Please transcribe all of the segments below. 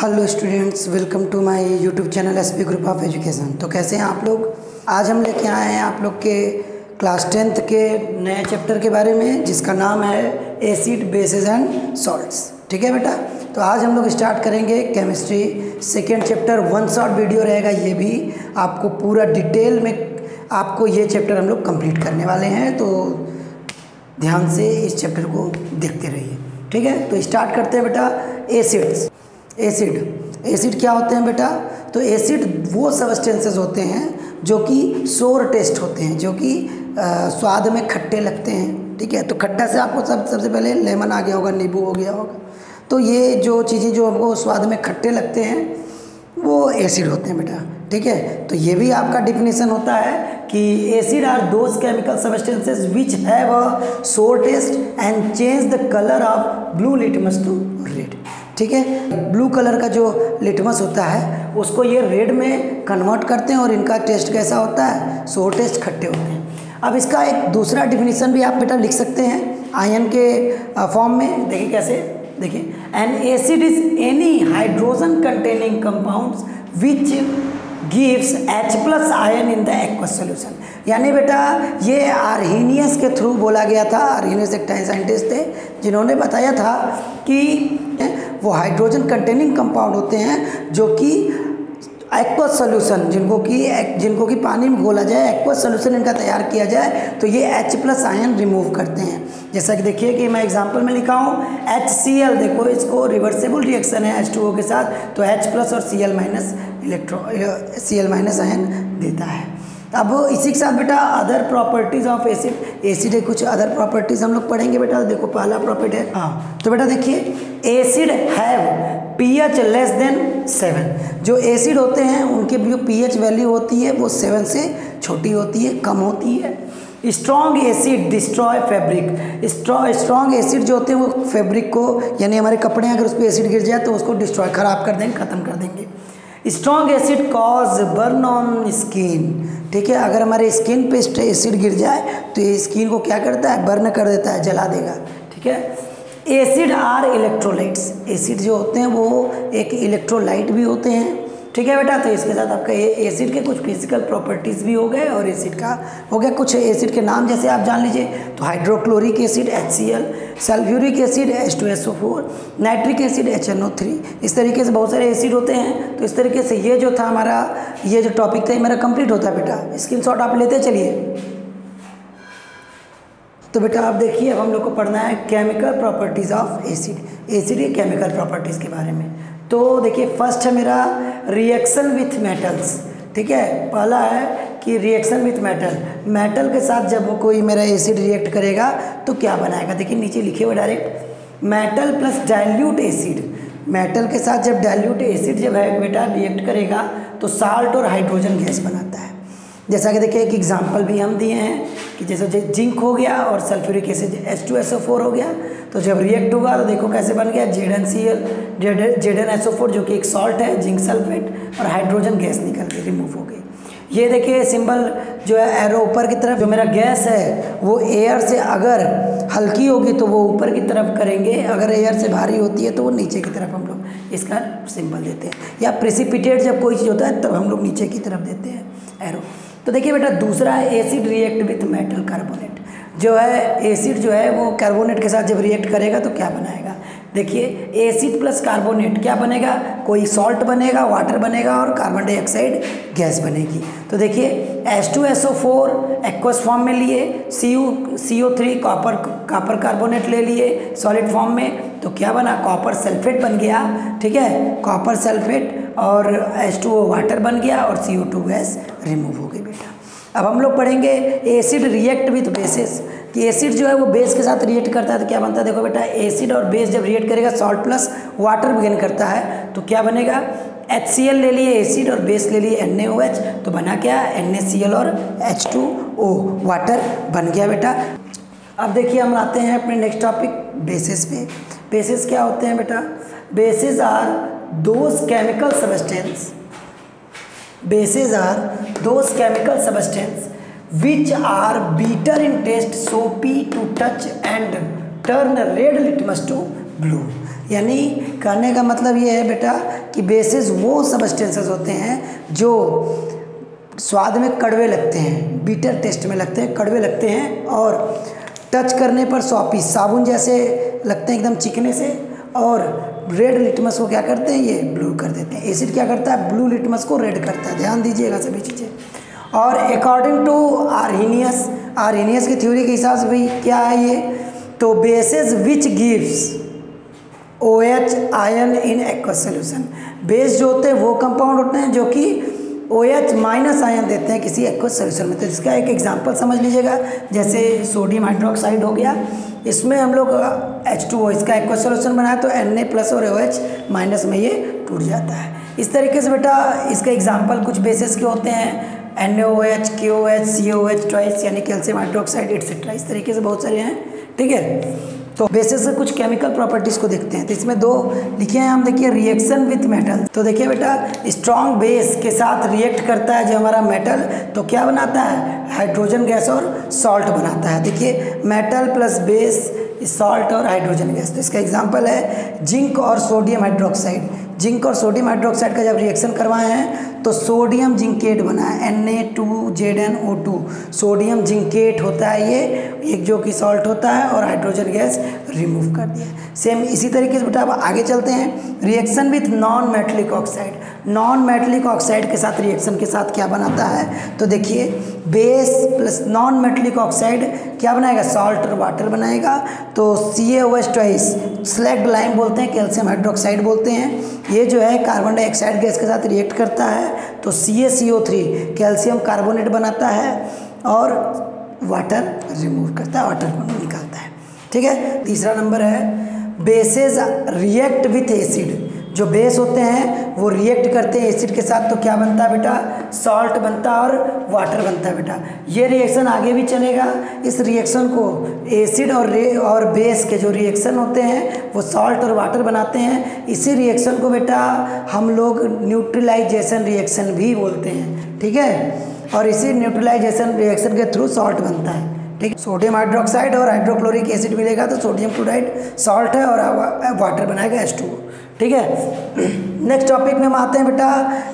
Hello students, welcome to my YouTube channel SP group of education. तो कैसे हैं आप लोग। आज हम लेके आए हैं आप लोग के क्लास 10th के नए चैप्टर के बारे में, जिसका नाम है एसिड बेसिस एंड सॉल्ट्स। ठीक है बेटा, तो आज हम लोग स्टार्ट करेंगे chemistry second chapter. One shot video रहेगा, ये भी आपको पूरा डिटेल में आपको ये चैप्टर हम लोग कंप्लीट करने वाले हैं, तो ध्यान से इस चैप्टर को देखते रहिए। ठीक है, तो स्टार्ट करते हैं बेटा। एसिड्स, एसिड क्या होते हैं बेटा। तो एसिड वो सब्सटेंसेस होते हैं जो कि सोर टेस्ट होते हैं, जो कि स्वाद में खट्टे लगते हैं। ठीक है, तो खट्टा से आपको सबसे पहले लेमन आ गया होगा, नींबू हो गया होगा। तो ये जो चीज़ें जो हमको स्वाद में खट्टे लगते हैं वो एसिड होते हैं बेटा। ठीक है, तो ये भी आपका डिफिनेशन होता है कि acid are those chemical substances which have a sour taste and change the colour of blue litmus to red. ठीक है, ब्लू कलर का जो लिटमस होता है उसको ये रेड में कन्वर्ट करते हैं और इनका टेस्ट कैसा होता है, सोर टेस्ट, खट्टे होते हैं। अब इसका एक दूसरा डिफिनीशन भी आप बेटा लिख सकते हैं आयन के फॉर्म में। देखिए कैसे, देखिए, N acid is any hydrogen containing compounds which gives H+ ion in the aqueous solution. यानी बेटा ये आर्हीनियस के थ्रू बोला गया था। आर्हीनियस एक साइंटिस्ट थे जिन्होंने बताया था कि वो हाइड्रोजन कंटेनिंग कंपाउंड होते हैं जो कि एक्वस सोल्यूशन, जिनको कि पानी में घोला जाए, एक्वस सोल्यूशन इनका तैयार किया जाए तो ये H+ आयन रिमूव करते हैं। जैसा कि देखिए कि मैं एग्जांपल में लिखा हूँ HCl, देखो इसको रिवर्सेबल रिएक्शन है H2O के साथ, तो H+ और Cl- आयन देता है। अब इसी के साथ बेटा अदर प्रॉपर्टीज़ ऑफ एसिड है, कुछ अदर प्रॉपर्टीज़ हम लोग पढ़ेंगे बेटा। देखो पहला प्रॉपर्टी है, हाँ, तो बेटा देखिए acid have pH less than 7। जो एसिड होते हैं उनके जो pH वैल्यू होती है वो 7 से छोटी होती है, कम होती है। Strong acid destroy fabric. Strong acid जो होते हैं वो फैब्रिक को, यानी हमारे कपड़े अगर उस पर एसिड गिर जाए तो उसको डिस्ट्रॉय, खराब कर देंगे, ख़त्म कर देंगे। Strong acid cause burn on skin. ठीक है, अगर हमारे स्किन पे एसिड गिर जाए तो ये स्किन को क्या करता है, बर्न कर देता है, जला देगा। ठीक है, एसिड आर इलेक्ट्रोलाइट्स। एसिड जो होते हैं वो एक इलेक्ट्रोलाइट भी होते हैं। ठीक है बेटा, तो इसके साथ आपका एसिड के कुछ फिजिकल प्रॉपर्टीज़ भी हो गए और एसिड का हो गया। कुछ एसिड के नाम जैसे आप जान लीजिए, तो hydrochloric acid HCl, sulphuric acid H2SO4, nitric acid HNO3। इस तरीके से बहुत सारे एसिड होते हैं। तो इस तरीके से ये जो था हमारा, ये जो टॉपिक था ये मेरा कंप्लीट होता है बेटा। स्क्रीनशॉट आप लेते चलिए। तो बेटा आप देखिए, अब हम लोग को पढ़ना है chemical properties of acid. Acid के केमिकल प्रॉपर्टीज़ के बारे में। तो देखिए फर्स्ट है मेरा रिएक्शन विथ मेटल्स। ठीक है, पहला है कि रिएक्शन विथ मेटल के साथ जब कोई मेरा एसिड रिएक्ट करेगा तो क्या बनाएगा। देखिए नीचे लिखे हुए direct, metal plus dilute acid. Metal के साथ जब डाइल्यूट एसिड जब है बेटा रिएक्ट करेगा तो साल्ट और हाइड्रोजन गैस बनाता है। जैसा कि देखिए एक एग्जांपल भी हम दिए हैं कि जैसे जिंक हो गया और सल्फ्यूरिक एसिड H2SO4 हो गया, तो जब रिएक्ट होगा तो देखो कैसे बन गया ZnCl, ZnSO4 जो कि एक सॉल्ट है, जिंक सल्फेट, और हाइड्रोजन गैस निकल के रिमूव हो गई। ये देखिए सिंबल जो है एरो ऊपर की तरफ, जो मेरा गैस है वो एयर से अगर हल्की होगी तो वो ऊपर की तरफ करेंगे, अगर एयर से भारी होती है तो वो नीचे की तरफ हम लोग इसका सिंबल देते हैं। या प्रेसिपिटेट जब कोई चीज़ होता है तब हम लोग नीचे की तरफ देते हैं एरो। तो देखिए बेटा दूसरा है acid react with metal carbonate. जो है एसिड जो है वो कार्बोनेट के साथ जब रिएक्ट करेगा तो क्या बनाएगा। देखिए एसिड प्लस कार्बोनेट क्या बनेगा, कोई सॉल्ट बनेगा, वाटर बनेगा और कार्बन डाइऑक्साइड गैस बनेगी। तो देखिए H2SO4 एक्वस फॉर्म में लिए, CO3 कॉपर कार्बोनेट ले लिए सॉलिड फॉर्म में, तो क्या बना, कॉपर सल्फेट बन गया। ठीक है, कॉपर सल्फेट और H2O वाटर बन गया और CO2 गैस रिमूव हो गई बेटा। अब हम लोग पढ़ेंगे एसिड रिएक्ट विथ बेसिस, कि एसिड जो है वो बेस के साथ रिएक्ट करता है तो क्या बनता है। देखो बेटा एसिड और बेस जब रिएक्ट करेगा, सॉल्ट प्लस वाटर बिगिन करता है, तो क्या बनेगा, HCl ले लिए एसिड और बेस ले लिए NaOH, तो बना क्या, NaCl और H2O वाटर बन गया बेटा। अब देखिए हम आते हैं अपने नेक्स्ट टॉपिक बेसिस पे। बेसिस क्या होते हैं बेटा, bases are those chemical substance which are bitter in taste, soapy to touch and turn red litmus to blue। यानी कहने का मतलब ये है बेटा कि बेसिस वो सबस्टेंसेस होते हैं जो स्वाद में कड़वे लगते हैं, बीटर टेस्ट में लगते हैं, कड़वे लगते हैं और टच करने पर सॉपी साबुन जैसे लगते हैं एकदम चिकने से, और रेड लिटमस को क्या करते हैं, ये ब्लू कर देते हैं। एसिड क्या करता है, ब्लू लिटमस को रेड करता है, ध्यान दीजिएगा सभी चीज़ें। और अकॉर्डिंग टू आर्हेनियस की थ्योरी के हिसाब से भाई क्या है ये, तो basis which gives OH ion in aqueous solution, base जो होते हैं वो कंपाउंड होते हैं जो कि OH माइनस आयन देते हैं किसी एक्वस सोल्यूशन में। तो इसका एक एग्जांपल समझ लीजिएगा, जैसे सोडियम हाइड्रोक्साइड हो गया, इसमें हम लोग H2O इसका एक्वस सोल्यूशन बनाया तो Na+ और OH माइनस में ये टूट जाता है। इस तरीके से बेटा इसका एग्जांपल कुछ बेसिस के होते हैं, NaOH, KOH, COH ट्वाइस यानी कैल्शियम हाइड्रोक्साइड एटसेट्रा, इस तरीके से बहुत सारे हैं। ठीक है, तो बेसिस से कुछ केमिकल प्रॉपर्टीज़ को देखते हैं। तो इसमें दो लिखे हैं हम, देखिए रिएक्शन विथ मेटल। तो देखिए बेटा स्ट्रॉन्ग बेस के साथ रिएक्ट करता है जो हमारा मेटल, तो क्या बनाता है, हाइड्रोजन गैस और सॉल्ट बनाता है। देखिए मेटल प्लस बेस, सॉल्ट और हाइड्रोजन गैस। तो इसका एग्जांपल है जिंक और सोडियम हाइड्रोक्साइड। जिंक और सोडियम हाइड्रोक्साइड का जब रिएक्शन करवाए हैं तो सोडियम जिंकेट बना है, Na2ZnO2, सोडियम जिंकेट होता है ये, एक जो कि सॉल्ट होता है, और हाइड्रोजन गैस रिमूव कर दिया। सेम इसी तरीके से बेटा अब आगे चलते हैं, reaction with non metallic oxide. Non metallic oxide के साथ रिएक्शन के साथ क्या बनाता है, तो देखिए base plus non metallic oxide क्या बनाएगा, सॉल्ट और वाटर बनाएगा। तो CaOH ट्वाइस, स्लैग्ड लाइम बोलते हैं, कैल्शियम हाइड्रोक्साइड बोलते हैं, ये जो है कार्बन डाइऑक्साइड गैस के साथ रिएक्ट करता है तो CaCO3 कैल्शियम कार्बोनेट बनाता है और वाटर रिमूव करता है, वाटर को निकालता है। ठीक है, तीसरा नंबर है बेसेस रिएक्ट विथ एसिड। जो बेस होते हैं वो रिएक्ट करते हैं एसिड के साथ, तो क्या बनता है बेटा, सॉल्ट बनता है और वाटर बनता है बेटा। ये रिएक्शन आगे भी चलेगा। इस रिएक्शन को एसिड और बेस के जो रिएक्शन होते हैं वो सॉल्ट और वाटर बनाते हैं। इसी रिएक्शन को बेटा हम लोग न्यूट्रलाइजेशन रिएक्शन भी बोलते हैं। ठीक है, और इसी न्यूट्रलाइजेशन रिएक्शन के थ्रू सॉल्ट बनता है। ठीक है, सोडियम हाइड्रोक्साइड और हाइड्रोक्लोरिक एसिड मिलेगा तो सोडियम क्लोराइड सॉल्ट है और वाटर बनाएगा H2O। ठीक है, नेक्स्ट टॉपिक में हम आते हैं बेटा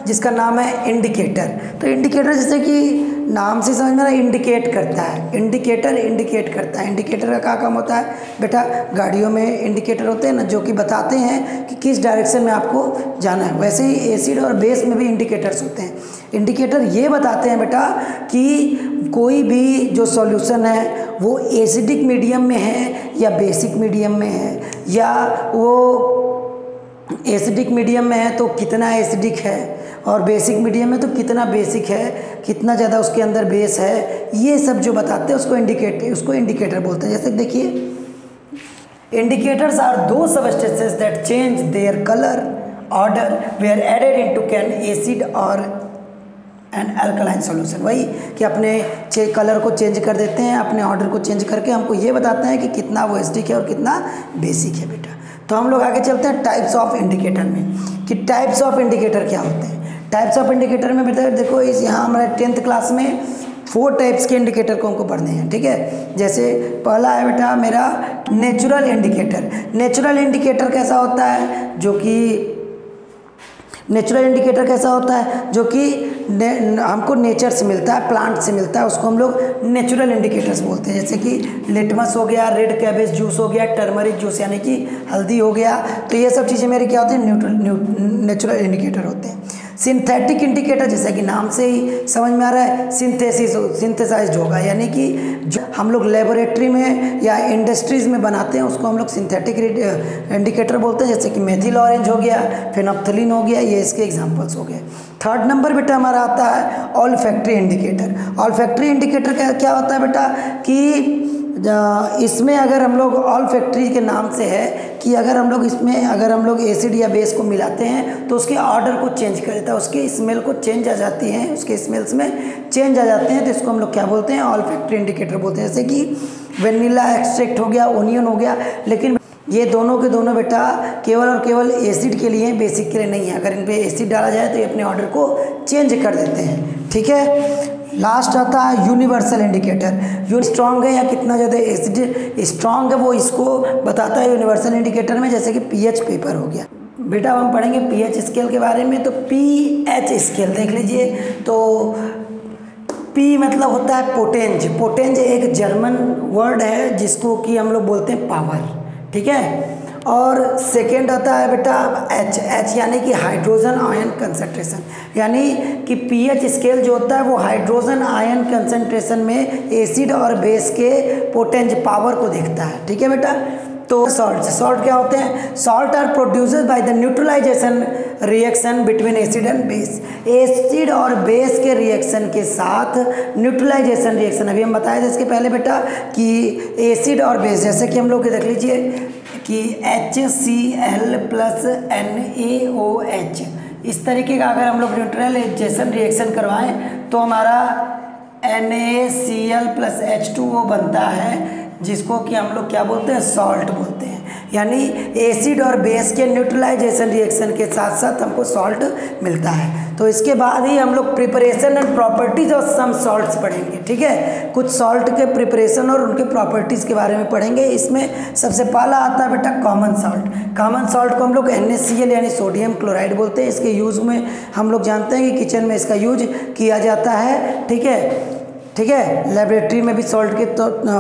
जिसका नाम है इंडिकेटर। तो इंडिकेटर जैसे कि नाम से समझ में इंडिकेट करता है, इंडिकेटर इंडिकेट करता है। इंडिकेटर का क्या काम होता है बेटा, गाड़ियों में इंडिकेटर होते हैं ना जो कि बताते हैं कि किस डायरेक्शन में आपको जाना है, वैसे ही एसिड और बेस में भी इंडिकेटर्स होते हैं। इंडिकेटर ये बताते हैं बेटा कि कोई भी जो सॉल्यूशन है वो एसिडिक मीडियम में है या बेसिक मीडियम में है, या वो एसिडिक मीडियम में है तो कितना एसिडिक है, और बेसिक मीडियम में तो कितना बेसिक है, कितना ज़्यादा उसके अंदर बेस है, ये सब जो बताते हैं उसको इंडिकेटर बोलते हैं। जैसे देखिए indicators are those substances that change their colour order were added into can acid और एंड अल्कलाइन सॉल्यूशन। वही कि अपने कलर को चेंज कर देते हैं, अपने ऑर्डर को चेंज करके हमको ये बताते हैं कि कितना वो एसिडिक है और कितना बेसिक है बेटा। तो हम लोग आगे चलते हैं टाइप्स ऑफ इंडिकेटर में, कि टाइप्स ऑफ इंडिकेटर क्या होते हैं। टाइप्स ऑफ इंडिकेटर में बेटा देखो इस यहाँ हमारे 10th क्लास में 4 टाइप्स के इंडिकेटर को हमको पढ़ने हैं। ठीक है, जैसे पहला है बेटा मेरा नेचुरल इंडिकेटर। नेचुरल इंडिकेटर कैसा होता है, जो कि नेचुरल इंडिकेटर कैसा होता है जो कि हमको नेचर से मिलता है, प्लांट से मिलता है, उसको हम लोग नेचुरल इंडिकेटर्स बोलते हैं। जैसे कि लिटमस हो गया, रेड कैबेज जूस हो गया, टर्मरिक जूस यानी कि हल्दी हो गया, तो ये सब चीज़ें मेरे क्या होती हैं, नेचुरल इंडिकेटर होते हैं। सिंथेटिक इंडिकेटर जैसे कि नाम से ही समझ में आ रहा है, सिंथेसाइज्ड होगा, यानी कि जो हम लोग लेबोरेटरी में या इंडस्ट्रीज़ में बनाते हैं उसको हम लोग सिंथेटिक इंडिकेटर बोलते हैं। जैसे कि मेथिल ऑरेंज हो गया, फेनोप्थलीन हो गया, ये इसके एग्जांपल्स हो गए। थर्ड नंबर बेटा हमारा आता है all factory indicator. All factory indicator क्या होता है बेटा कि इसमें अगर हम लोग ऑल फैक्ट्री के नाम से है कि अगर हम लोग एसिड या बेस को मिलाते हैं तो उसके ऑर्डर को चेंज कर देता है, उसके स्मेल को चेंज आ जाती है, उसके स्मेल्स में चेंज आ जाते हैं, तो इसको हम लोग क्या बोलते हैं, ऑल फैक्ट्री इंडिकेटर बोलते हैं। जैसे कि वेनिला एक्सट्रैक्ट हो गया, ओनियन हो गया, लेकिन ये दोनों के दोनों बेटा केवल और केवल एसिड के लिए, बेसिक के लिए नहीं है। अगर इन पे एसिड डाला जाए तो ये अपने ऑर्डर को चेंज कर देते हैं। ठीक है, लास्ट आता है यूनिवर्सल इंडिकेटर। जो स्ट्रॉन्ग है या कितना ज़्यादा एसिड स्ट्रॉन्ग है वो इसको बताता है यूनिवर्सल इंडिकेटर में। जैसे कि पीएच पेपर हो गया, बेटा हम पढ़ेंगे पीएच स्केल के बारे में। तो पीएच स्केल देख लीजिए। तो पी मतलब होता है पोटेंज। पोटेंज एक जर्मन वर्ड है जिसको कि हम लोग बोलते हैं पावर, ठीक है। और सेकेंड आता है बेटा एच। एच यानी कि हाइड्रोजन आयन कंसंट्रेशन, यानी कि पीएच स्केल जो होता है वो हाइड्रोजन आयन कंसंट्रेशन में एसिड और बेस के पोटेंज पावर को देखता है, ठीक है बेटा। तो सॉल्ट क्या होते हैं? Salt are produced by the neutralization reaction between acid and base. Acid और बेस के रिएक्शन के साथ न्यूट्रलाइजेशन रिएक्शन, अभी हम बताए थे इसके पहले बेटा कि एसिड और बेस, जैसे कि हम लोग देख लीजिए कि HCl प्लस NaOH, इस तरीके का अगर हम लोग न्यूट्रलाइजेशन रिएक्शन करवाएं तो हमारा NaCl प्लस H2O बनता है, जिसको कि हम लोग क्या बोलते हैं? सॉल्ट बोलते हैं। यानी एसिड और बेस के न्यूट्रलाइजेशन रिएक्शन के साथ साथ हमको सॉल्ट मिलता है। तो इसके बाद ही हम लोग preparation and properties of some salts पढ़ेंगे, ठीक है। कुछ सॉल्ट के प्रिपरेशन और उनके प्रॉपर्टीज़ के बारे में पढ़ेंगे। इसमें सबसे पहला आता है बेटा कॉमन सॉल्ट। कॉमन सॉल्ट को हम लोग NaCl यानी सोडियम क्लोराइड बोलते हैं। इसके यूज़ में हम लोग जानते हैं कि किचन में इसका यूज किया जाता है, ठीक है, ठीक है। लेबोरेटरी में भी सॉल्ट के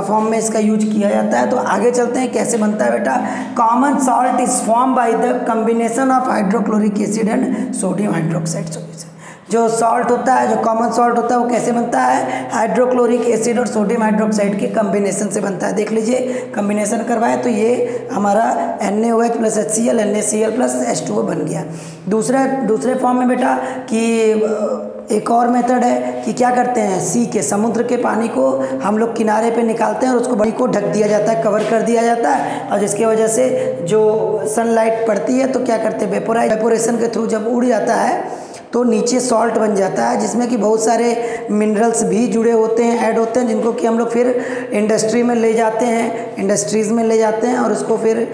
फॉर्म में इसका यूज किया जाता है। तो आगे चलते हैं कैसे बनता है बेटा। Common salt is form by the combination of hydrochloric acid and sodium hydroxide solution. जो सॉल्ट होता है, जो कॉमन सॉल्ट होता है वो कैसे बनता है? हाइड्रोक्लोरिक एसिड और सोडियम हाइड्रोक्साइड के कॉम्बिनेशन से बनता है। देख लीजिए कॉम्बिनेशन करवाए तो ये हमारा NaOH plus HCl NaCl plus H2O बन गया। दूसरे फॉर्म में बेटा कि एक और मेथड है कि क्या करते हैं, सी के समुद्र के पानी को हम लोग किनारे पे निकालते हैं और उसको बड़ी को ढक दिया जाता है, कवर कर दिया जाता है, और जिसकी वजह से जो सनलाइट पड़ती है तो क्या करते हैं, वेपोरेशन के थ्रू जब उड़ जाता है तो नीचे सॉल्ट बन जाता है, जिसमें कि बहुत सारे मिनरल्स भी जुड़े होते हैं, ऐड होते हैं, जिनको कि हम लोग फिर इंडस्ट्री में ले जाते हैं, इंडस्ट्रीज़ में ले जाते हैं और उसको फिर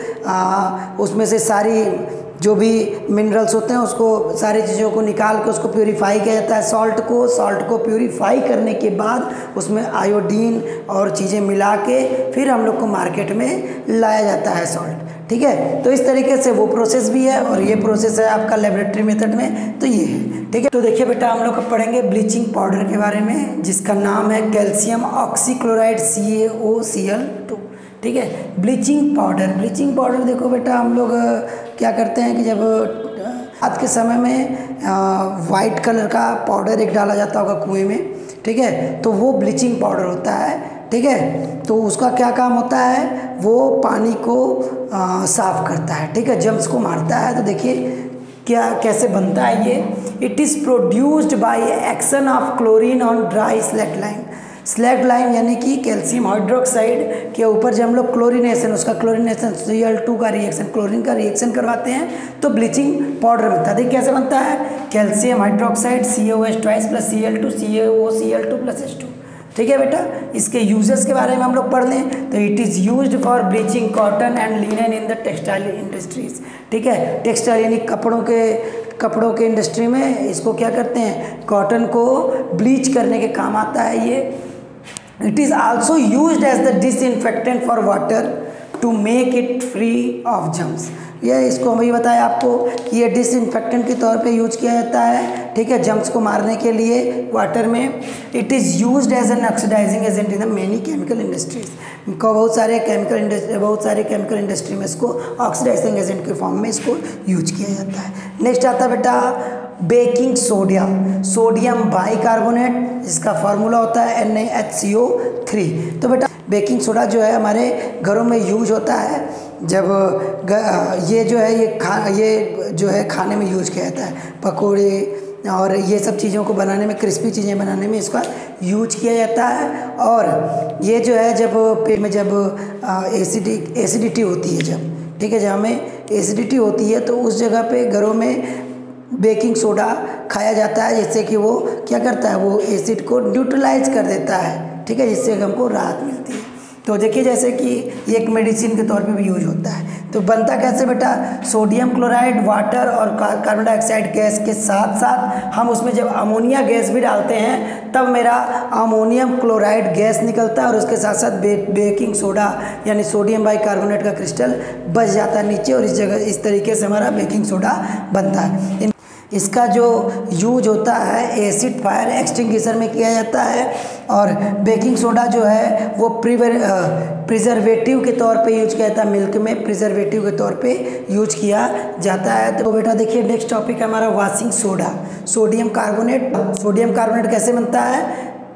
उसमें से सारी जो भी मिनरल्स होते हैं उसको सारी चीज़ों को निकाल के उसको प्यूरीफाई किया जाता है। सॉल्ट को प्यूरीफाई करने के बाद उसमें आयोडीन और चीज़ें मिला के फिर हम लोग को मार्केट में लाया जाता है सॉल्ट, ठीक है। तो इस तरीके से वो प्रोसेस भी है और ये प्रोसेस है आपका लेबोरेटरी मेथड में, तो ये है, ठीक है। तो देखिए बेटा हम लोग अब पढ़ेंगे ब्लीचिंग पाउडर के बारे में, जिसका नाम है कैल्शियम ऑक्सीक्लोराइड CaOCl2, ठीक है। ब्लीचिंग पाउडर देखो बेटा हम लोग क्या करते हैं कि जब आज के समय में वाइट कलर का पाउडर एक डाला जाता होगा कुएं में, ठीक है, तो वो ब्लीचिंग पाउडर होता है, ठीक है। तो उसका क्या काम होता है, वो पानी को साफ करता है, ठीक है, जम्स को मारता है। तो देखिए क्या कैसे बनता है ये। It is produced by action of chlorine on dry slag line. Slag line यानी कि कैल्शियम हाइड्रोक्साइड के ऊपर जब हम लोग क्लोरीनेशन, उसका क्लोरीनेशन Cl2 का रिएक्शन, क्लोरीन का रिएक्शन करवाते हैं तो ब्लीचिंग पाउडर बनता है। देखिए कैसे बनता है, calcium hydroxide CaOH twice plus Cl2 CaOCl2 plus H2, ठीक है बेटा। इसके यूजेस के बारे में हम लोग पढ़ लें तो it is used for bleaching cotton and linen in the textile industries, ठीक है। टेक्सटाइल यानी कपड़ों के इंडस्ट्री में इसको क्या करते हैं, कॉटन को ब्लीच करने के काम आता है ये। It is also used as the disinfectant for water to make it free of germs। ये इसको हम भी बताया आपको कि ये डिसइंफेक्टेंट के तौर पे यूज किया जाता है, ठीक है, जम्स को मारने के लिए वाटर में। It is used as an oxidising agent in the many chemical industries. बहुत सारे केमिकल इंडस्ट्री में इसको ऑक्सीडाइजिंग एजेंट के फॉर्म में इसको यूज किया जाता है। नेक्स्ट आता है बेटा बेकिंग सोडियम बाइकार्बोनेट, जिसका फार्मूला होता है NaHCO3। तो बेटा बेकिंग सोडा जो है हमारे घरों में यूज होता है जब ये जो है खाने में यूज किया जाता है, पकोड़े और ये सब चीज़ों को बनाने में, क्रिस्पी चीज़ें बनाने में इसका यूज किया जाता है। और ये जो है जब पेट में जब एसिडिटी होती है, जब, ठीक है, जहाँ में एसिडिटी होती है तो उस जगह पे घरों में बेकिंग सोडा खाया जाता है, जिससे कि वो क्या करता है, वो एसिड को न्यूट्रलाइज कर देता है, ठीक है, जिससे हमको राहत मिलती है। तो देखिए जैसे कि एक मेडिसिन के तौर पे भी यूज होता है। तो तो बनता कैसे बेटा, सोडियम क्लोराइड, वाटर और कार्बन डाइऑक्साइड गैस के साथ साथ हम उसमें जब अमोनिया गैस भी डालते हैं तब मेरा अमोनियम क्लोराइड गैस निकलता है और उसके साथ साथ बेकिंग सोडा यानी सोडियम बाइकार्बोनेट का क्रिस्टल बच जाता है नीचे और इस जगह इस तरीके से हमारा बेकिंग सोडा बनता है। इसका जो यूज होता है एसिड फायर एक्सटिंग्विशर में किया जाता है और बेकिंग सोडा जो है वो प्रिजर्वेटिव के तौर पे यूज किया जाता है, मिल्क में प्रिजर्वेटिव के तौर पे यूज किया जाता है। तो बेटा देखिए नेक्स्ट टॉपिक है हमारा washing soda, sodium carbonate. Sodium carbonate कैसे बनता है,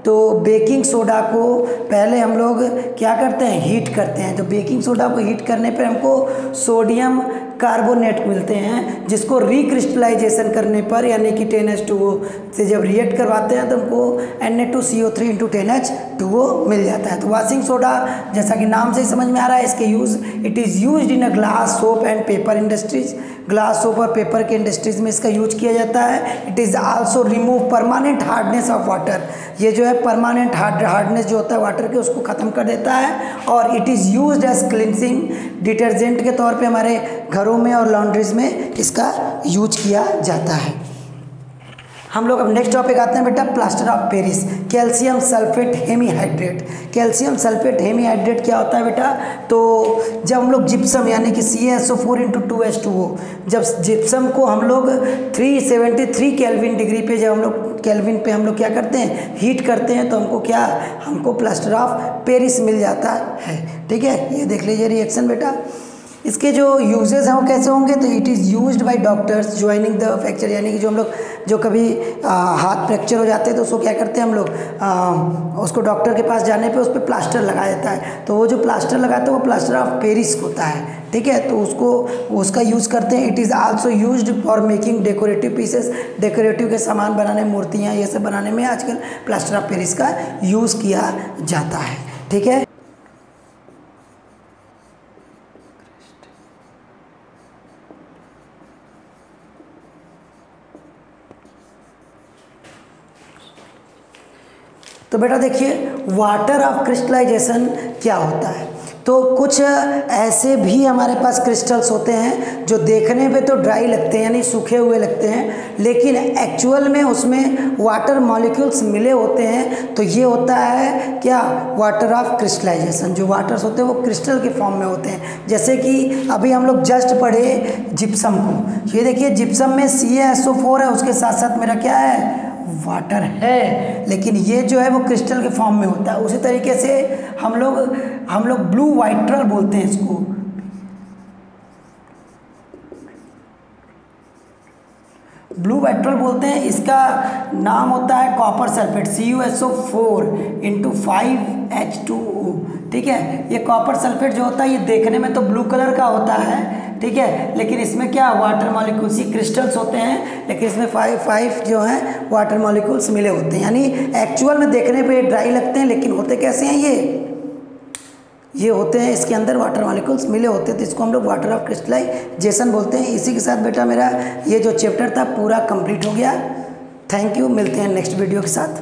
तो बेकिंग सोडा को पहले हम लोग क्या करते हैं, हीट करते हैं। तो बेकिंग सोडा को हीट करने पर हमको सोडियम कार्बोनेट मिलते हैं, जिसको रिक्रिस्टलाइजेशन करने पर यानी कि 10H2O से जब रिएक्ट करवाते हैं तो हमको Na2CO3 × 10H2O मिल जाता है। तो वॉशिंग सोडा जैसा कि नाम से ही समझ में आ रहा है, इसके use it is used in a glass soap and paper industries. Glass soap और पेपर के इंडस्ट्रीज में इसका यूज किया जाता है। It is also remove permanent hardness of water, ये जो है परमानेंट हार्डनेस जो होता है वाटर के उसको ख़त्म कर देता है। और it is used as cleansing detergent के तौर पे हमारे घरों में और लॉन्ड्रीज में इसका यूज किया जाता है। हम लोग अब नेक्स्ट टॉपिक आते हैं बेटा, plaster of Paris, calcium sulphate hemihydrate. Calcium sulphate hemihydrate क्या होता है बेटा, तो जब हम लोग जिप्सम यानी कि CaSO4 × 2H2O, जब जिप्सम को हम लोग 373 केल्विन डिग्री पे जब हम लोग केल्विन पे हम लोग क्या करते हैं, हीट करते हैं, तो हमको प्लास्टर ऑफ पेरिस मिल जाता है। ठीक है, ये देख लीजिए रिएक्शन बेटा। इसके जो यूजेस हैं वो कैसे होंगे, तो it is used by doctors joining the fracture, यानी कि जो हम लोग जो कभी हाथ फ्रैक्चर हो जाते हैं तो उसको क्या करते हैं हम लोग, उसको डॉक्टर के पास जाने पे उस पर प्लास्टर लगाया जाता है। तो वो जो प्लास्टर लगाते हैं वो प्लास्टर ऑफ पेरिस होता है। ठीक है, तो उसका यूज़ करते हैं। It is also used for making decorative pieces, decorative के सामान बनाने, मूर्तियाँ ये सब बनाने में आजकल प्लास्टर ऑफ पेरिस का यूज़ किया जाता है। ठीक है, तो बेटा देखिए वाटर ऑफ क्रिस्टलाइजेशन क्या होता है। तो कुछ ऐसे भी हमारे पास क्रिस्टल्स होते हैं जो देखने पे तो ड्राई लगते हैं यानी सूखे हुए लगते हैं, लेकिन एक्चुअल में उसमें वाटर मॉलिक्यूल्स मिले होते हैं। तो ये होता है क्या, वाटर ऑफ क्रिस्टलाइजेशन। जो वाटर्स होते हैं वो क्रिस्टल के फॉर्म में होते हैं। जैसे कि अभी हम लोग जस्ट पढ़े जिप्सम को, ये देखिए जिप्सम में CaSO4 है, उसके साथ साथ मेरा क्या है, वाटर है, लेकिन ये जो है वो क्रिस्टल के फॉर्म में होता है। उसी तरीके से हम लोग ब्लू वाइट्रल बोलते हैं इसको, ब्लू वाइट्रल बोलते हैं। इसका नाम होता है कॉपर सल्फेट, CuSO4 × 5H2O। ठीक है, ये कॉपर सल्फेट जो होता है ये देखने में तो ब्लू कलर का होता है, ठीक है, लेकिन इसमें क्या वाटर मॉलिक्यूल्स ही क्रिस्टल्स होते हैं, लेकिन इसमें 5 जो हैं वाटर मॉलिक्यूल्स मिले होते हैं। यानी एक्चुअल में देखने पे ड्राई लगते हैं, लेकिन होते कैसे हैं ये होते हैं इसके अंदर वाटर मॉलिक्यूल्स मिले होते हैं। तो इसको हम लोग वाटर ऑफ क्रिस्टलाइजेशन बोलते हैं। इसी के साथ बेटा मेरा ये जो चैप्टर था पूरा कंप्लीट हो गया। थैंक यू, मिलते हैं नेक्स्ट वीडियो के साथ।